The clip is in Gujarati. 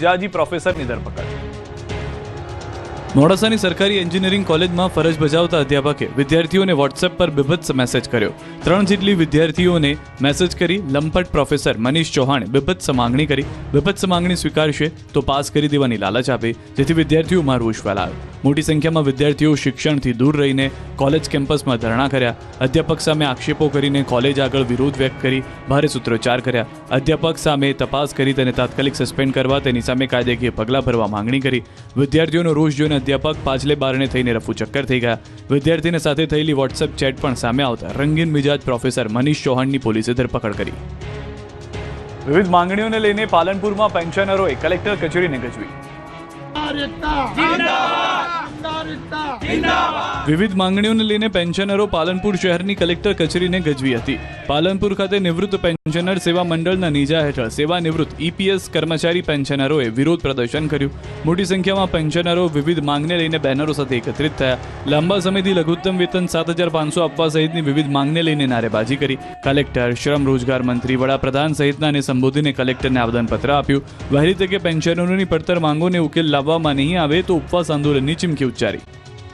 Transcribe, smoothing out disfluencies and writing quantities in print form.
જાજી પ્રોફેસરની ધરપકડ। મોડાસાની સરકારી એન્જિનિયરિંગ કોલેજમાં ફરજ બજાવતા અધ્યાપકે વિદ્યાર્થીઓને વોટ્સએપ પર બીભત્સ મેસેજ કર્યો। 3 જેટલી વિદ્યાર્થીઓને મેસેજ કરી લંપટ પ્રોફેસર મનીષ ચૌહાણે બીભત્સ માંગણી કરી। બીભત્સ માંગણી સ્વીકારશે તો પાસ કરી દેવાની લાલચ આપી, જેથી વિદ્યાર્થીઓમાં રોષ ફેલાયો। મોટી સંખ્યામાં વિદ્યાર્થીઓ શિક્ષણથી દૂર રહીને કોલેજ કેમ્પસમાં ધરણા કર્યા। અધ્યાપક સામે આક્ષેપો કરીને કોલેજ આગળ વિરોધ વ્યક્ત કરી ભારે સૂત્રોચ્ચાર કર્યા। અધ્યાપક સામે તપાસ કરી તેને તાત્કાલિક સસ્પેન્ડ કરવા, તેની સામે કાયદાકીય પગલાં ભરવા માંગણી કરી। વિદ્યાર્થીઓનો રોષ જોઈને અધ્યાપક પાછલે બારણે થઈને રફુ ચક્કર થઈ ગયા। વિદ્યાર્થીને સાથે થયેલી વોટ્સએપ ચેટ પણ સામે આવતા રંગીન મિજાજ પ્રોફેસર મનીષ ચૌહાણની પોલીસે ધરપકડ કરી। વિવિધ માંગણીઓને લઈને પાલનપુરમાં પેન્શનરોએ કલેક્ટર કચેરીને ગજવી। વિવિધ માંગણીઓને લઈને પેન્શનરો પાલનપુર શહેરની કલેક્ટર કચેરીને ગજવી હતી। પાલનપુર ખાતે નિવૃત્ત પેન્શનર સેવા મંડળના નીજા હેઠળ સેવાનિવૃત્ત ઈપીએસ કર્મચારી પેન્શનરોએ વિરોધ પ્રદર્શન કર્યું। મોટી સંખ્યામાં પેન્શનરો વિવિધ માંગને લઈને બેનરો સાથે એકત્રિત થયા। લાંબા સમયથી લઘુત્તમ વેતન 7,500 આપવા સહિતની વિવિધ માંગને લઈને નારેબાજી કરી। કલેક્ટર, શ્રમ રોજગાર મંત્રી, વડાપ્રધાન સહિતનાને સંબોધીને કલેક્ટરને આવેદનપત્ર આપ્યું। વહેલી તકે પેન્શનરોની પડતર માંગોને ઉકેલ લાવવામાં નહીં આવે તો ઉપવાસ આંદોલનની ચીમકી ઉચ્ચારી।